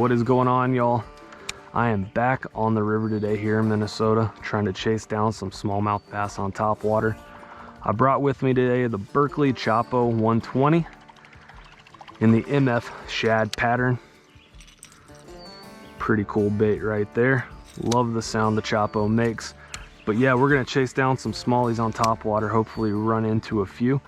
What is going on, y'all? I am back on the river today here in Minnesota, trying to chase down some smallmouth bass on topwater. I brought with me today the Berkley Choppo 120 in the MF shad pattern. Pretty cool bait right there. Love the sound the Choppo makes. But yeah, we're gonna chase down some smallies on topwater, hopefully run into a few.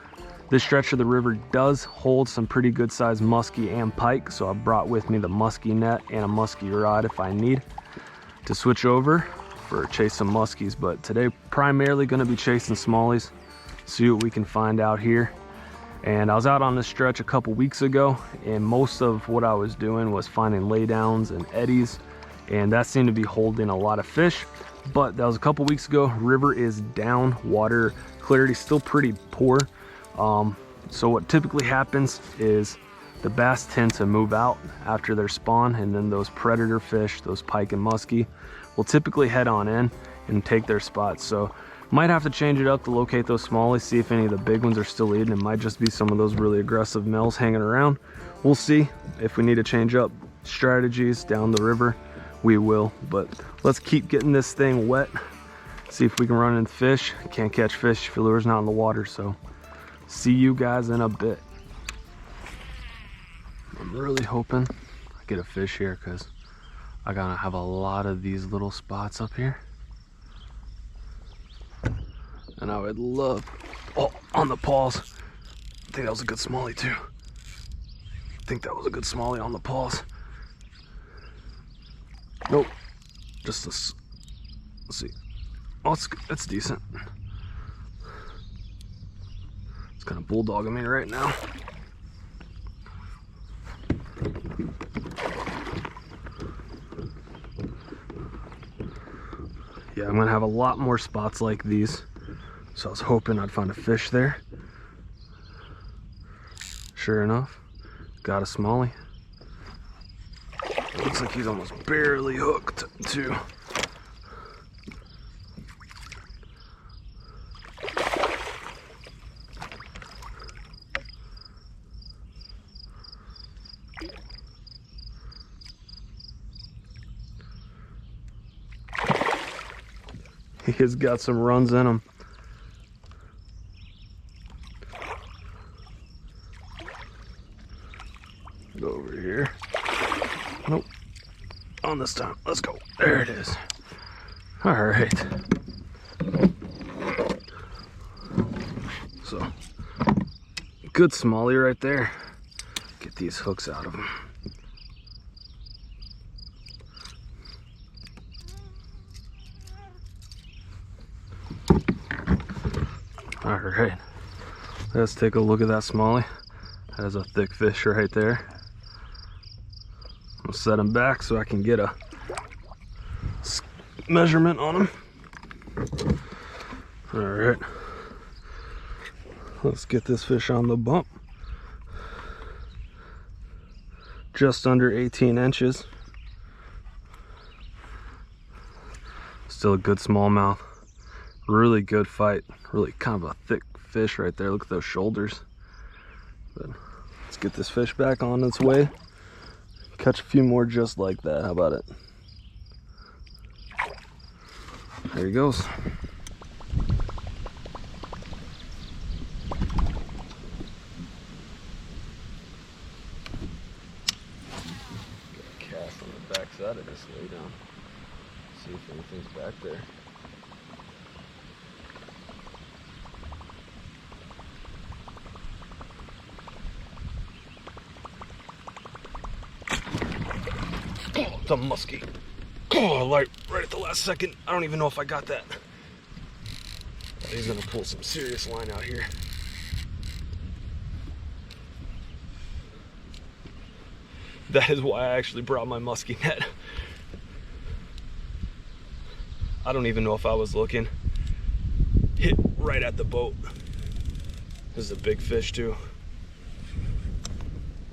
This stretch of the river does hold some pretty good sized musky and pike, so I brought with me the musky net and a musky rod if I need to switch over for chase some muskies. But today primarily going to be chasing smallies, see what we can find out here. And I was out on this stretch a couple weeks ago, and most of what I was doing was finding laydowns and eddies, and that seemed to be holding a lot of fish. But that was a couple weeks ago. River is down, water clarity still pretty poor. So what typically happens is the bass tend to move out after their spawn, and then those predator fish, those pike and muskie, will typically head on in and take their spots. So might have to change it up to locate those smallies, see if any of the big ones are still eating. It might just be some of those really aggressive males hanging around. We'll see. If we need to change up strategies down the river, we will. But let's keep getting this thing wet, see if we can run into fish. Can't catch fish if your lure's not in the water, so see you guys in a bit. I'm really hoping I get a fish here, because I gotta have a lot of these little spots up here. And I would love, oh, on the paws. I think that was a good smallie too. I think that was a good smallie on the paws. Nope, just this. Let's see. Oh, it's decent. It's kind of bulldogging me right now. Yeah, I'm gonna have a lot more spots like these, so I was hoping I'd find a fish there. Sure enough, got a smallie. Looks like he's almost barely hooked too. He's got some runs in him. Go over here. Nope. On this time. Let's go. There it is. All right. So, good smallie right there. Get these hooks out of him. All right, let's take a look at that smallie. That is a thick fish right there. I'll set him back so I can get a measurement on him. All right, let's get this fish on the bump. Just under 18 inches. Still a good smallmouth. Really good fight. Really kind of a thick fish right there. Look at those shoulders. But let's get this fish back on its way. Catch a few more just like that. How about it? There he goes. Got a cast on the back side of this lay down. See if anything's back there. Oh, it's a musky. Oh, right at the last second. I don't even know if I got that. He's gonna pull some serious line out here. That is why I actually brought my musky net. I don't even know if I was looking. Hit right at the boat. This is a big fish too.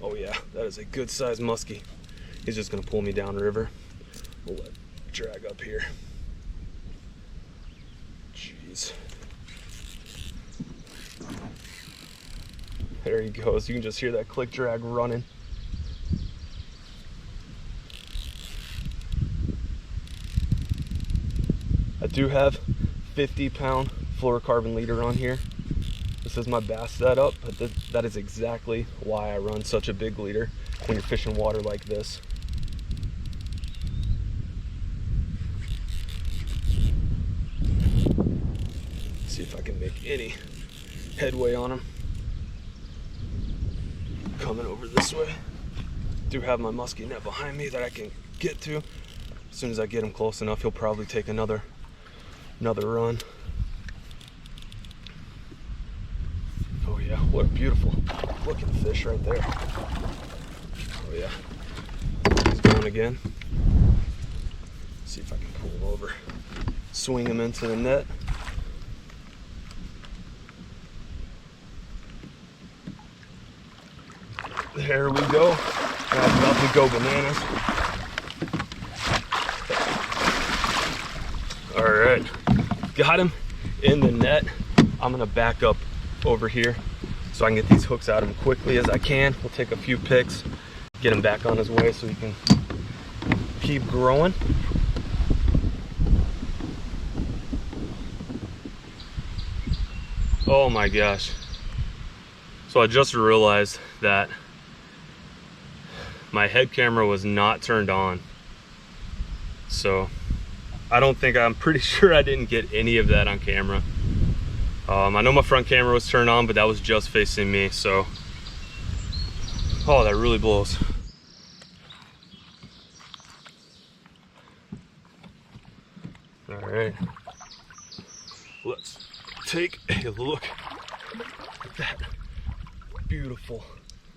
Oh yeah, that is a good sized musky. He's just gonna pull me downriver. We'll let it drag up here. Jeez. There he goes. You can just hear that click drag running. Do have 50-pound fluorocarbon leader on here. This is my bass setup, but that is exactly why I run such a big leader when you're fishing water like this. See if I can make any headway on him. Coming over this way. Do have my musky net behind me that I can get to. As soon as I get him close enough, he'll probably take another run. Oh yeah, what a beautiful looking fish right there. Oh yeah, he's going again. See if I can pull him over, swing him into the net. There we go. That's about to go bananas. All right, got him in the net. I'm gonna back up over here so I can get these hooks out of him quickly as I can. We'll take a few picks, get him back on his way so he can keep growing. Oh my gosh. So I just realized that my head camera was not turned on. So I'm pretty sure I didn't get any of that on camera. I know my front camera was turned on, but that was just facing me, so. Oh, that really blows. All right, let's take a look at that beautiful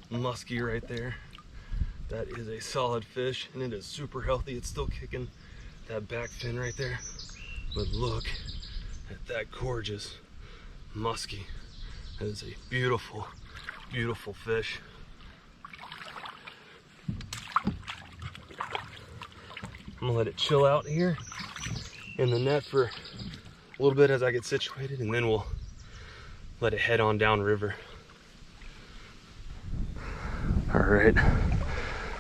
musky right there. That is a solid fish, and it is super healthy. It's still kicking that back fin right there. But look at that gorgeous musky. That is a beautiful, beautiful fish. I'm gonna let it chill out here in the net for a little bit as I get situated, and then we'll let it head on down river. All right,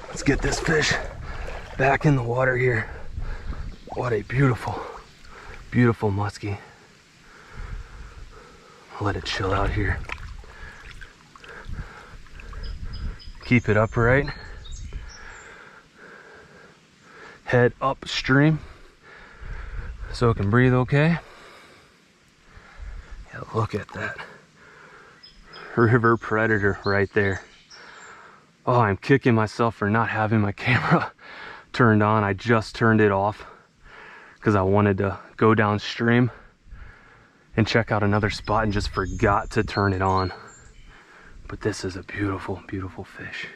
let's get this fish back in the water here. What a beautiful, beautiful musky. I'll let it chill out here. Keep it upright. Head upstream so it can breathe okay. Yeah, look at that river predator right there. Oh, I'm kicking myself for not having my camera turned on. I just turned it off because I wanted to go downstream and check out another spot and just forgot to turn it on. But this is a beautiful, beautiful fish.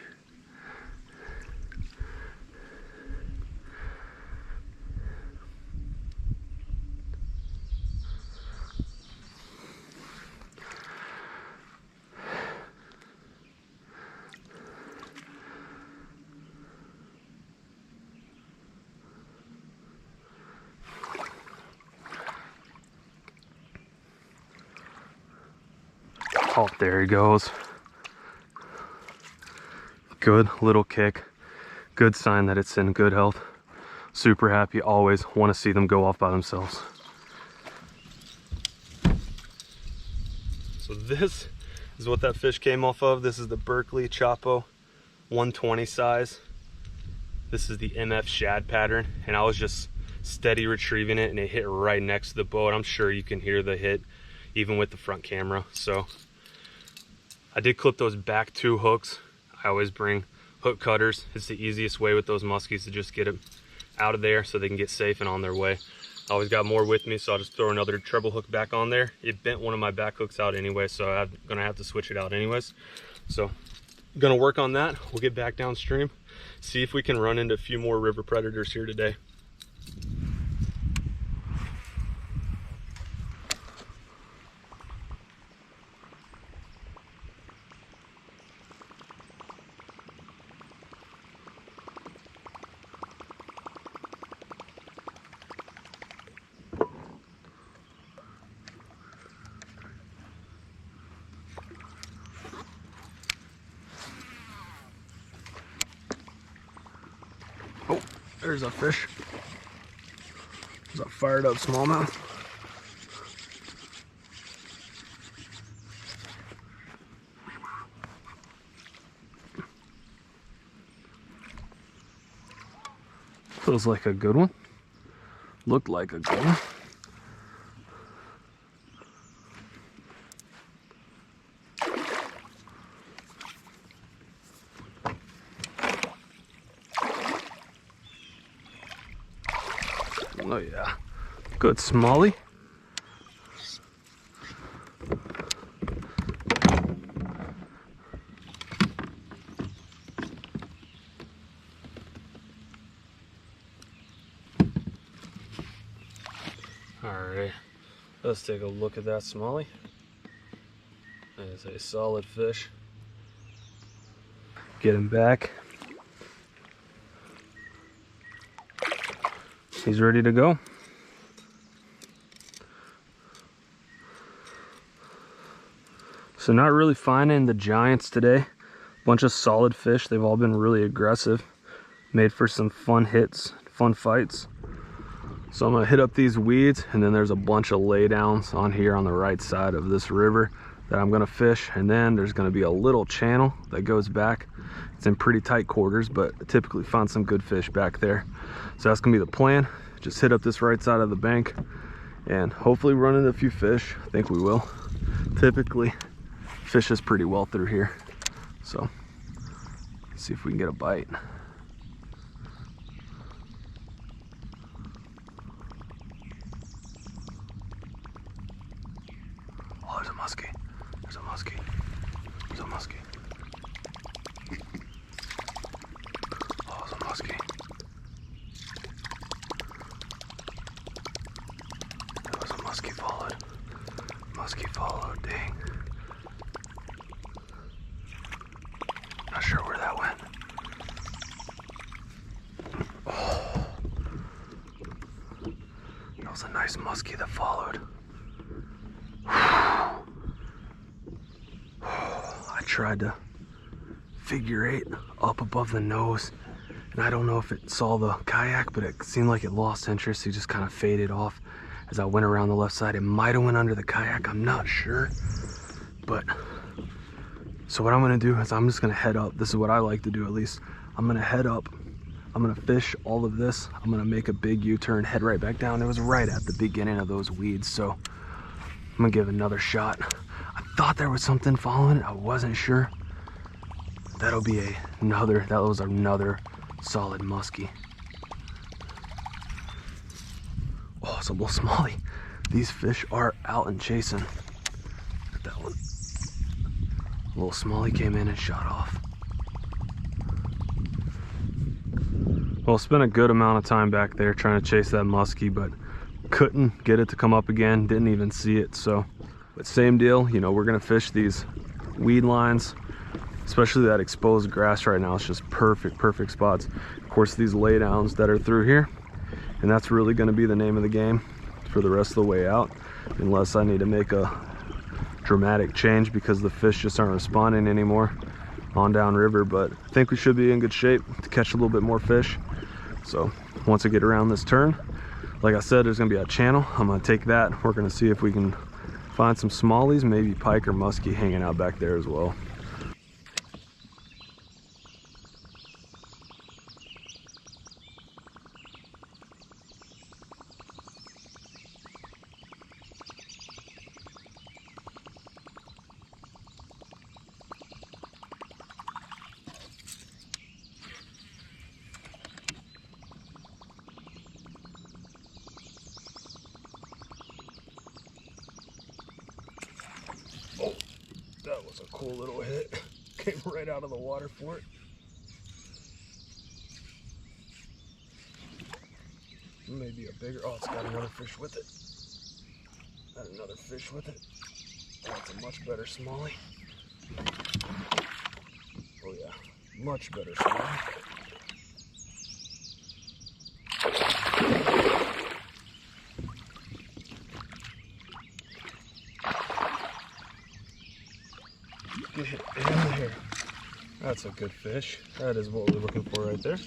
Oh, there he goes. Good little kick. Good sign that it's in good health. Super happy. Always want to see them go off by themselves. So this is what that fish came off of. This is the Berkley Choppo 120 size. This is the MF shad pattern, and I was just steady retrieving it and it hit right next to the boat. I'm sure you can hear the hit even with the front camera. So I did clip those back 2 hooks. I always bring hook cutters. It's the easiest way with those muskies to just get them out of there so they can get safe and on their way. I always got more with me, so I'll just throw another treble hook back on there. It bent one of my back hooks out anyway, so I'm gonna have to switch it out anyways. So I'm gonna work on that. We'll get back downstream, see if we can run into a few more river predators here today. Oh, there's a fish. There's a fired up smallmouth. Feels like a good one. Looked like a good one. Oh yeah, good smallie. All right, let's take a look at that smallie. That is a solid fish. Get him back. He's ready to go. So not really finding the giants today. Bunch of solid fish. They've all been really aggressive. Made for some fun hits, fun fights. So I'm gonna hit up these weeds, and then there's a bunch of laydowns on here on the right side of this river that I'm gonna fish. And then there's gonna be a little channel that goes back. It's in pretty tight quarters, but I typically find some good fish back there. So that's gonna be the plan. Just hit up this right side of the bank and hopefully run into a few fish. I think we will. Typically fishes pretty well through here. So let's see if we can get a bite. Oh, there's a musky. There's a musky. There's a musky. Oh, there's a musky. There was a musky followed. Musky followed, dang. Not sure where that went. Oh. That was a nice musky that followed. I tried to figure 8 up above the nose, and I don't know if it saw the kayak, but it seemed like it lost interest. He just kind of faded off as I went around the left side. It might have went under the kayak, I'm not sure. But so what I'm gonna do is I'm just gonna head up. This is what I like to do, at least. I'm gonna head up, I'm gonna fish all of this, I'm gonna make a big U-turn, head right back down. It was right at the beginning of those weeds, so I'm gonna give it another shot. I thought there was something following it, I wasn't sure. That'll be that was another solid musky. Oh, it's a little smallie. These fish are out and chasing. Look at that one. A little smallie came in and shot off. Well, spent a good amount of time back there trying to chase that musky, but couldn't get it to come up again. Didn't even see it. So, but same deal. You know, we're gonna fish these weed lines, especially that exposed grass right now. It's just perfect spots. Of course, these laydowns that are through here, and that's really going to be the name of the game for the rest of the way out, unless I need to make a dramatic change because the fish just aren't responding anymore on downriver. But I think we should be in good shape to catch a little bit more fish. So once I get around this turn, like I said, there's going to be a channel. I'm going to take that. We're going to see if we can find some smallies, maybe pike or musky hanging out back there as well. That was a cool little hit. Came right out of the water for it. Maybe a bigger, oh, it's got another fish with it. Got another fish with it. That's a much better smallie. Oh yeah, much better smallie. Get in there. That's a good fish. That is what we're looking for right there.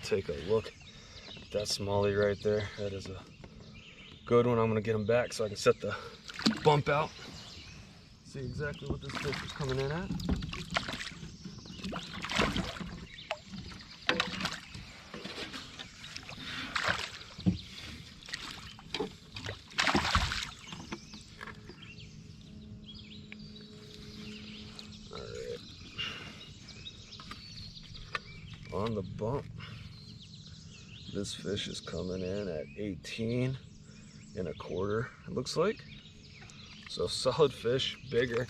take a look at that smallie right there. That is a good one. I'm gonna get him back so I can set the bump out. See exactly what this fish is coming in at. On the bump, this fish is coming in at 18 1/4, it looks like. So solid fish, bigger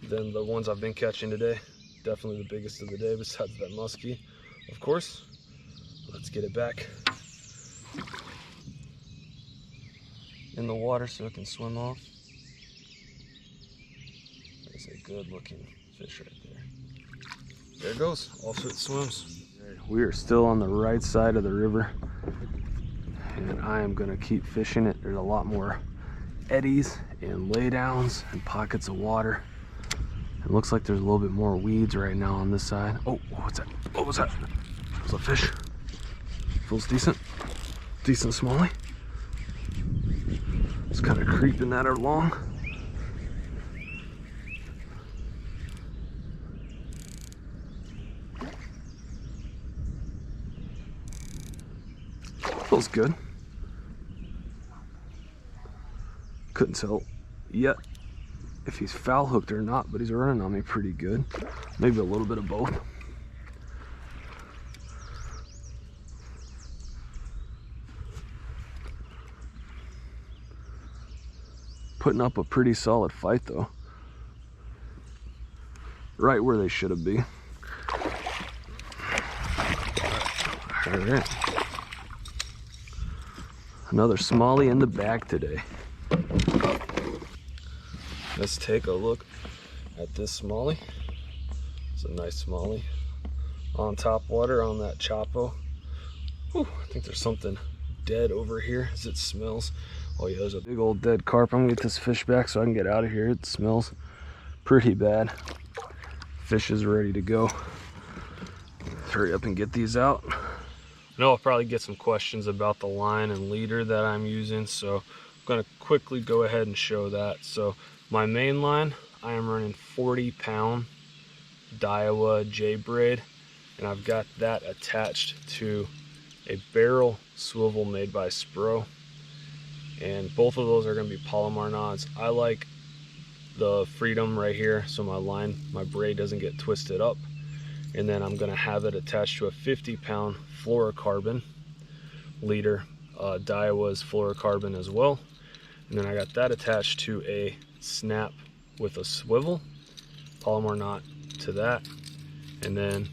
than the ones I've been catching today. Definitely the biggest of the day besides that musky, of course. Let's get it back in the water so it can swim off. There's a good looking fish right there. There it goes, off it swims. We are still on the right side of the river, and I am gonna keep fishing it. There's a lot more eddies and laydowns and pockets of water. It looks like there's a little bit more weeds right now on this side. Oh, what's that? What was that? That was a fish. Feels decent. Decent smallie. Just kind of creeping that along. Feels good. Couldn't tell yet if he's foul hooked or not, but he's running on me pretty good. Maybe a little bit of both. Putting up a pretty solid fight though. Right where they should have been. All right. Another smallie in the bag today. Let's take a look at this smallie. It's a nice smallie on Topwater on that Choppo. Whew, I think there's something dead over here as it smells. Oh yeah, there's a big old dead carp. I'm gonna get this fish back so I can get out of here. It smells pretty bad. Fish is ready to go. Hurry up and get these out. I know I'll probably get some questions about the line and leader that I'm using, so I'm going to quickly go ahead and show that. So my main line, I am running 40-pound Daiwa J-braid, and I've got that attached to a barrel swivel made by Spro, and both of those are going to be Palomar knots. I like the freedom right here so my braid doesn't get twisted up. And then I'm gonna have it attached to a 50-pound fluorocarbon leader, Daiwa's fluorocarbon as well. And then I got that attached to a snap with a swivel, Palomar knot to that. And then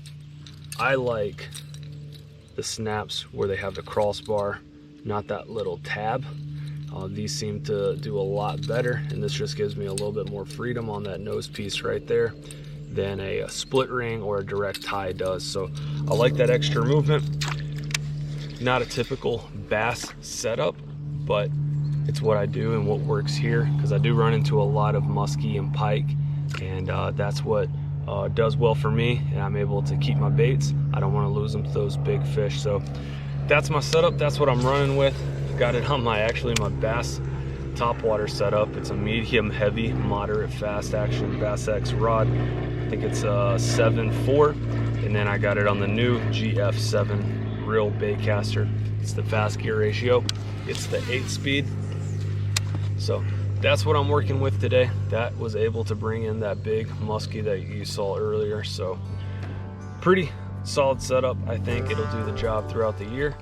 I like the snaps where they have the crossbar, not that little tab. These seem to do a lot better, and this just gives me a little bit more freedom on that nose piece right there than a split ring or a direct tie does. So I like that extra movement. Not a typical bass setup, but it's what I do and what works here, because I do run into a lot of musky and pike, and that's what does well for me, and I'm able to keep my baits. I don't want to lose them to those big fish. So that's my setup. That's what I'm running with. Got it on my bass Topwater setup. It's a medium heavy moderate fast action Bass X rod. I think it's a 7.4, and then I got it on the new GF7 reel baitcaster. It's the fast gear ratio. It's the 8-speed. So that's what I'm working with today. That was able to bring in that big musky that you saw earlier. So pretty solid setup. I think it'll do the job throughout the year.